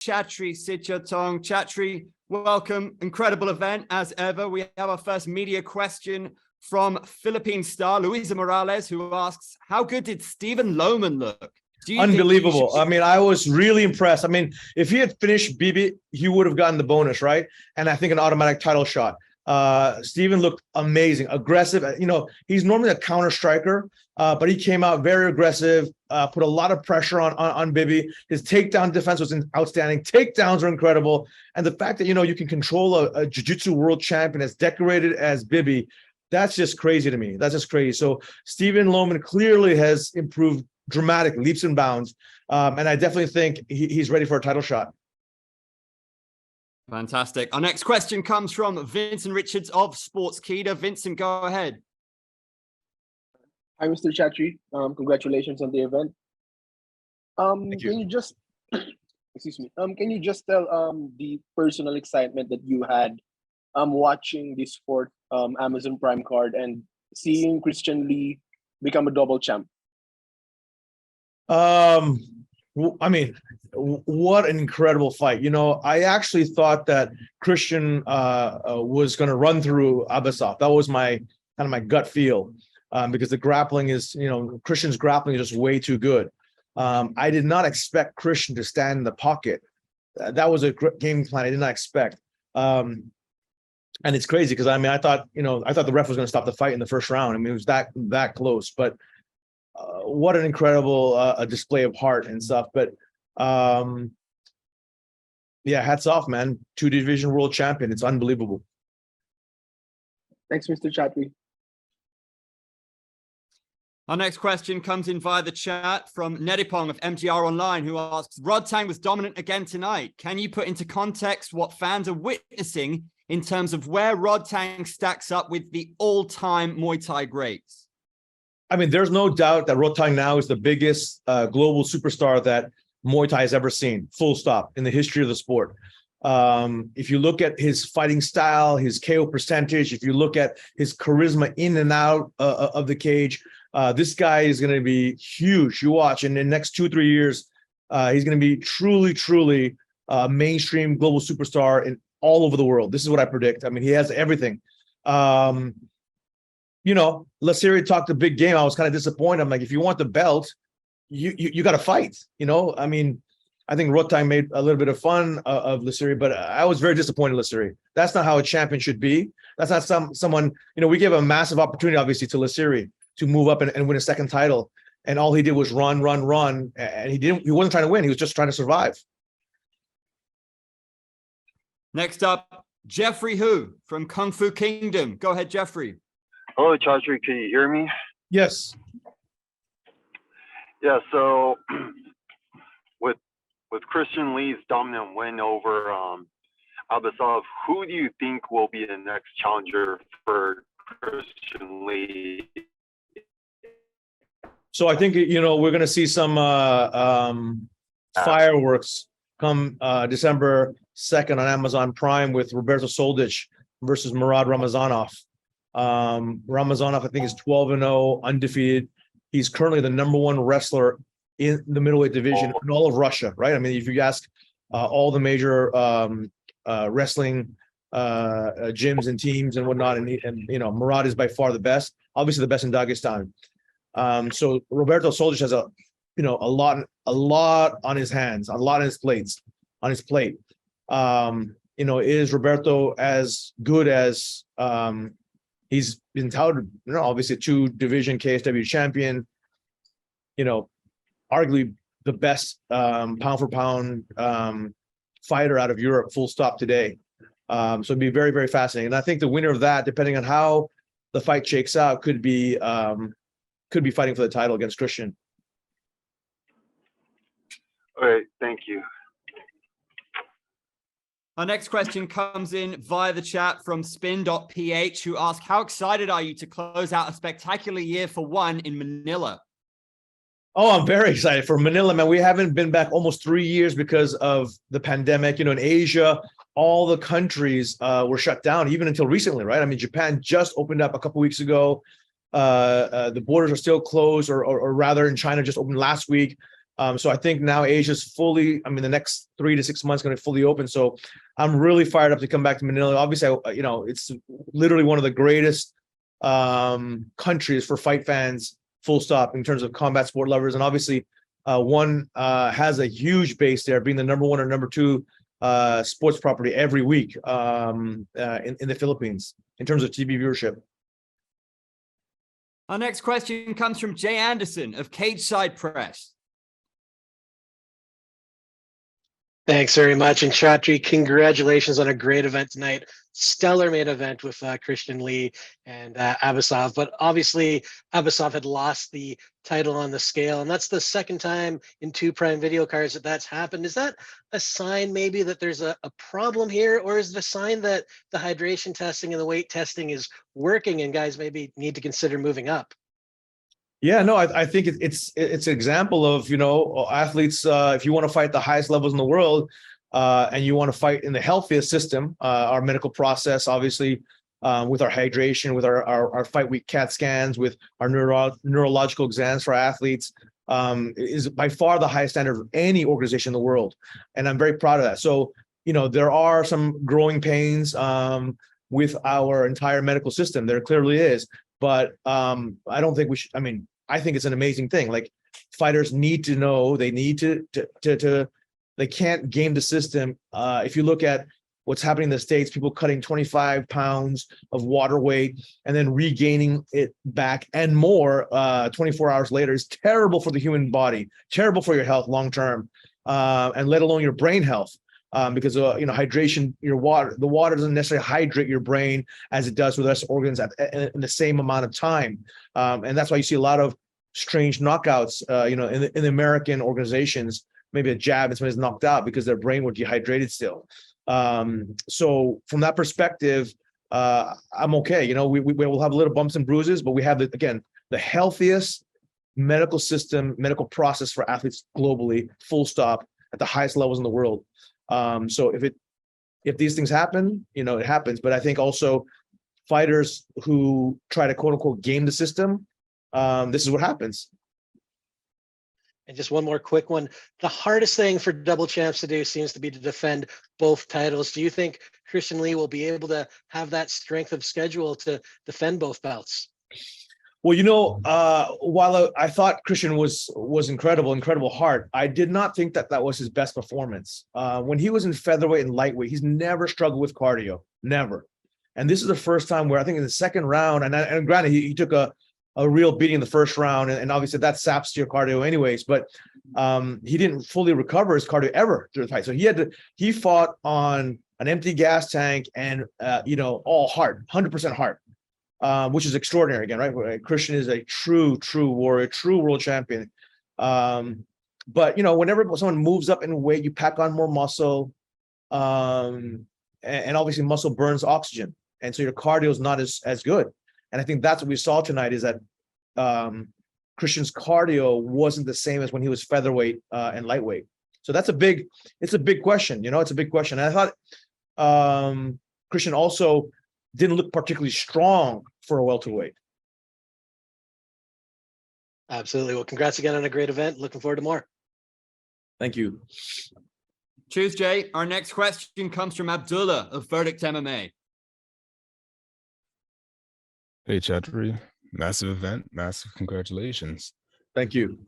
Chatri, Sityodtong. Chatri, welcome. Incredible event as ever. We have our first media question from Philippine star Louisa Morales, who asks, how good did Stephen Lohman look? Unbelievable. I mean, I was really impressed. I mean, if he had finished Bibi, he would have gotten the bonus, right? And I think an automatic title shot. Stephen looked amazing, aggressive. You know, he's normally a counter striker, but he came out very aggressive, put a lot of pressure on Bibi. His takedown defense was outstanding. Takedowns are incredible. And the fact that, you know, you can control a jiu-jitsu world champion as decorated as Bibi, that's just crazy to me. That's just crazy. So Stephen Lohman clearly has improved dramatically, leaps and bounds. And I definitely think he's ready for a title shot. Fantastic. Our next question comes from Vincent Richards of Sportskeeda. Vincent, go ahead. Hi, Mr. Chatri. Congratulations on the event. Thank you. Can you just, excuse me, can you just tell the personal excitement that you had watching this fourth Amazon Prime card and seeing Christian Lee become a double champ? I mean, what an incredible fight. You know, I actually thought that Christian was going to run through Abasov. That was my my gut feel, because the grappling is, you know, Christian's grappling is just way too good. I did not expect Christian to stand in the pocket. That was a game plan I did not expect. And it's crazy because, I mean, I thought the ref was going to stop the fight in the first round. I mean, it was that close, but what an incredible display of heart and stuff. But yeah, hats off, man. 2-division world champion. It's unbelievable. Thanks, Mr. Chatri. Our next question comes in via the chat from Neti Pong of MTR Online, who asks, Rodtang was dominant again tonight. Can you put into context what fans are witnessing in terms of where Rodtang stacks up with the all-time Muay Thai greats? I mean, there's no doubt that Rodtang now is the biggest global superstar that Muay Thai has ever seen, full stop, in the history of the sport. If you look at his fighting style, his KO percentage, if you look at his charisma in and out of the cage, this guy is going to be huge. You watch, in the next 2-3 years, he's going to be truly mainstream global superstar in all over the world. This is what I predict. I mean, he has everything. You know, Lasiri talked a big game. I was kind of disappointed. I'm like, if you want the belt, you got to fight. You know, I mean, I think Rodtang made a little bit of fun of Lasiri, but I was very disappointed in Lasiri. That's not how a champion should be. That's not someone, you know, we gave a massive opportunity, obviously, to Lasiri to move up and win a second title. And all he did was run. And he wasn't trying to win. He was just trying to survive. Next up, Jeffrey Hu from Kung Fu Kingdom. Go ahead, Jeffrey. Hello, Chatri. Can you hear me? Yes. Yeah. So, with Christian Lee's dominant win over Abasov, who do you think will be the next challenger for Christian Lee? So I think, you know, we're going to see some fireworks come December 2nd on Amazon Prime with Roberto Soldic versus Murad Ramazanov. Ramazanov, I think, is 12-0, undefeated. He's currently the #1 wrestler in the middleweight division in all of Russia, right? I mean, if you ask all the major wrestling gyms and teams and whatnot, and you know, Murad is by far the best, obviously the best in Dagestan. So Roberto Soldic has a lot on his hands, a lot on his plate. You know, is Roberto as good as he's been touted? You know, obviously a 2-division KSW champion, you know, arguably the best pound for pound fighter out of Europe, full stop today. So it'd be very, very fascinating. And I think the winner of that, depending on how the fight shakes out, could be fighting for the title against Christian. All right, thank you. Our next question comes in via the chat from spin.ph, who asks, how excited are you to close out a spectacular year for one in Manila? Oh, I'm very excited for Manila, man. We haven't been back almost 3 years because of the pandemic. You know, in Asia, all the countries were shut down, even until recently, right? I mean, Japan just opened up a couple weeks ago. The borders are still closed, or rather in China just opened last week. So I think now Asia's fully, the next 3 to 6 months going to fully open. So I'm really fired up to come back to Manila. Obviously, it's literally one of the greatest countries for fight fans, full stop, in terms of combat sport lovers. And obviously, one has a huge base there, being the number 1 or number 2 sports property every week in the Philippines in terms of TV viewership. Our next question comes from Jay Anderson of Cage Side Press. Thanks very much. And Chatri, congratulations on a great event tonight. Stellar main event with Christian Lee and Abasov. But obviously, Abasov had lost the title on the scale. And that's the second time in 2 Prime Video cards that's happened. Is that a sign maybe that there's a problem here? Or is it a sign that the hydration testing and the weight testing is working and guys maybe need to consider moving up? Yeah, no, I think it's an example of, athletes, if you want to fight the highest levels in the world and you want to fight in the healthiest system, our medical process, obviously, with our hydration, with our fight week CAT scans, with our neurological exams for athletes, is by far the highest standard of any organization in the world. And I'm very proud of that. So, there are some growing pains with our entire medical system. There clearly is. But I don't think we should. I think it's an amazing thing. Like, fighters need to know, they need to they can't game the system. If you look at what's happening in the States, people cutting 25 pounds of water weight and then regaining it back and more 24 hours later is terrible for the human body, terrible for your health long term, and let alone your brain health. Because hydration, the water doesn't necessarily hydrate your brain as it does with us organs in the same amount of time, and that's why you see a lot of strange knockouts. In the American organizations, maybe a jab and somebody's knocked out because their brain was dehydrated still. So from that perspective, I'm okay. We will have a little bumps and bruises, but we have the healthiest medical system, medical process for athletes globally, full stop, at the highest levels in the world. So if these things happen, it happens. But I think also fighters who try to quote unquote game the system, this is what happens. And just one more quick one. The hardest thing for double champs to do seems to be to defend both titles. Do you think Christian Lee will be able to have that strength of schedule to defend both belts? Well, while I thought Christian was incredible heart, I did not think that was his best performance. When he was in featherweight and lightweight, he's never struggled with cardio, never. And this is the first time where I think in the second round, and granted, he took a real beating in the first round, and obviously that saps your cardio anyways, but he didn't fully recover his cardio ever through the fight. So he fought on an empty gas tank and, all heart, 100% heart. Which is extraordinary again, right? Christian is a true warrior, true world champion. But whenever someone moves up in weight, you pack on more muscle, and obviously muscle burns oxygen, and so your cardio is not as good. And I think that's what we saw tonight, is that Christian's cardio wasn't the same as when he was featherweight and lightweight. So it's a big question. It's a big question. And I thought Christian also didn't look particularly strong for a welterweight. Absolutely. Well, congrats again on a great event. Looking forward to more. Thank you. Cheers, Jay. Our next question comes from Abdullah of Verdict MMA. Hey, Chatri. Massive event. Massive congratulations. Thank you.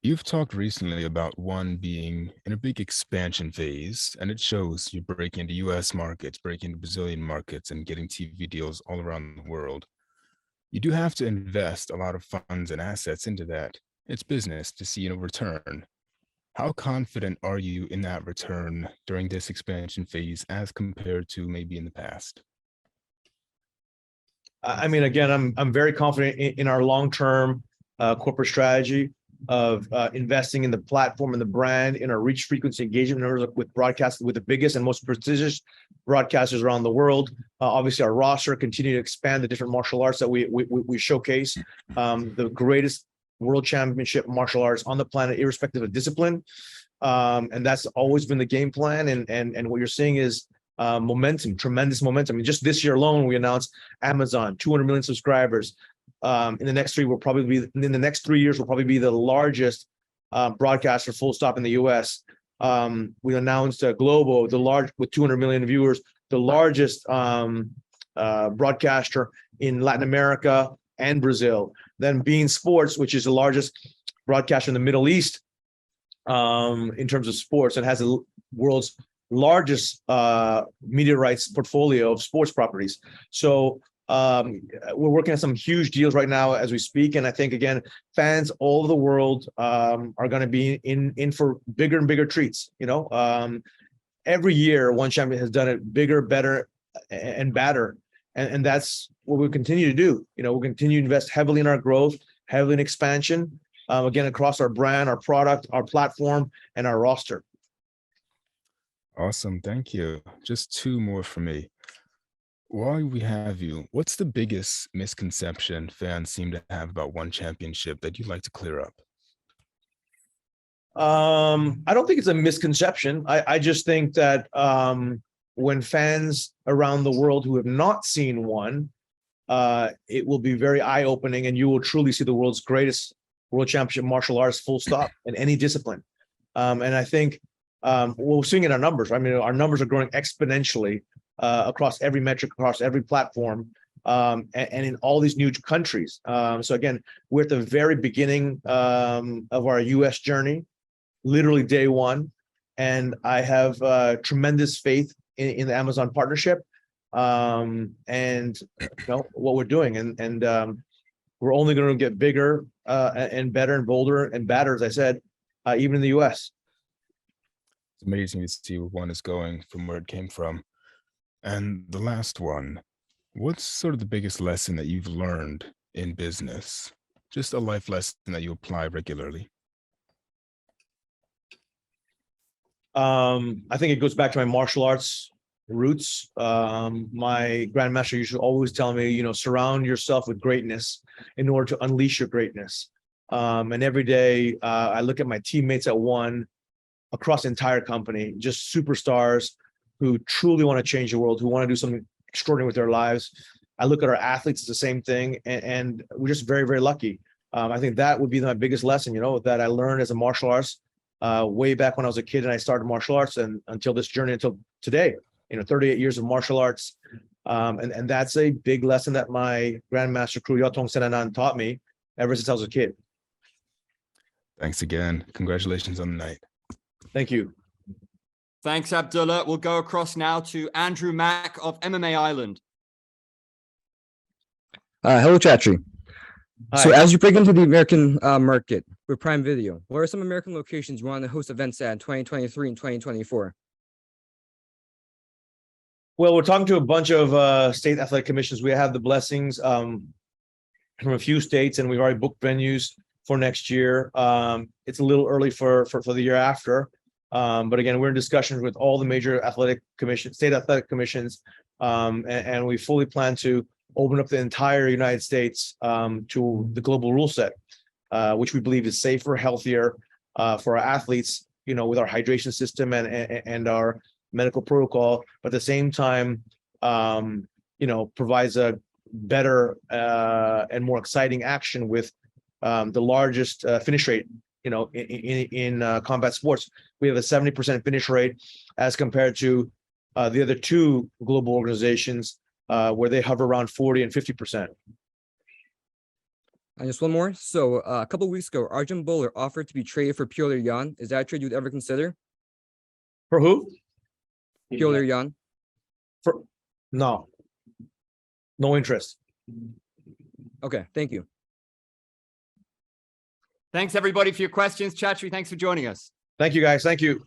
You've talked recently about one being in a big expansion phase, and it shows you're breaking into US markets, breaking into Brazilian markets, and getting TV deals all around the world. You do have to invest a lot of funds and assets into that. It's business to see a return. How confident are you in that return during this expansion phase as compared to maybe in the past? Again, I'm very confident in our long-term corporate strategy of investing in the platform and the brand, in our reach, frequency, engagement numbers with broadcasters, with the biggest and most prestigious broadcasters around the world. Obviously, our roster continue to expand the different martial arts that we showcase, the greatest world championship martial arts on the planet, irrespective of discipline. And that's always been the game plan. And what you're seeing is momentum, tremendous momentum. Just this year alone, we announced Amazon, 200 million subscribers. In the next 3 years, we'll probably be the largest broadcaster, full stop, in the US. We announced Globo, with 200 million viewers, the largest broadcaster in Latin America and Brazil. Then Bein Sports, which is the largest broadcaster in the Middle East in terms of sports, and has the world's largest media rights portfolio of sports properties. So we're working on some huge deals right now as we speak, and I think, again, fans all over the world are going to be in for bigger and bigger treats. Every year one champion has done it bigger, better, and badder, and that's what we'll continue to do. We'll continue to invest heavily in our growth, heavily in expansion, again, across our brand, our product, our platform, and our roster. Awesome. Thank you. Just two more for me. While we have you, what's the biggest misconception fans seem to have about one championship that you'd like to clear up? I don't think it's a misconception. I just think that when fans around the world who have not seen one, it will be very eye-opening, and you will truly see the world's greatest world championship martial arts, full stop, in any discipline. And I think we're seeing in our numbers. I mean, our numbers are growing exponentially across every metric, across every platform, and in all these new countries. So again, we're at the very beginning of our US journey, literally day one. And I have tremendous faith in the Amazon partnership and what we're doing. And we're only going to get bigger and better and bolder and badder, as I said, even in the US. It's amazing to see where one is going from where it came from. And the last one, what's sort of the biggest lesson that you've learned in business? Just a life lesson that you apply regularly. I think it goes back to my martial arts roots. My grandmaster used to always tell me, surround yourself with greatness in order to unleash your greatness. And every day I look at my teammates at One, across the entire company, just superstars who truly want to change the world, who want to do something extraordinary with their lives. I look at our athletes, it's the same thing, and we're just very, very lucky. I think that would be my biggest lesson, that I learned as a martial arts way back when I was a kid and I started martial arts, and until this journey, until today, 38 years of martial arts. And that's a big lesson that my grandmaster Sityodtong Senanan taught me ever since I was a kid. Thanks again. Congratulations on the night. Thank you. Thanks, Abdullah. We'll go across now to Andrew Mack of MMA Island. Hello, Chatri. Hi. So as you break into the American market with Prime Video, what are some American locations you want to host events at in 2023 and 2024? Well, we're talking to a bunch of state athletic commissions. We have the blessings from a few states, and we've already booked venues for next year. It's a little early for the year after. But again, we're in discussions with all the major athletic commissions, state athletic commissions, and we fully plan to open up the entire United States to the global rule set, which we believe is safer, healthier for our athletes, with our hydration system and our medical protocol, but at the same time, provides a better and more exciting action with the largest finish rate, in combat sports. We have a 70% finish rate as compared to the other two global organizations where they hover around 40 and 50%. And just one more. So a couple of weeks ago, Arjun Bowler offered to be traded for Pyotr Yan. Is that a trade you'd ever consider? For who? Pyotr Yan? No interest. Okay, thank you. Thanks, everybody, for your questions. Chatri, thanks for joining us. Thank you, guys. Thank you.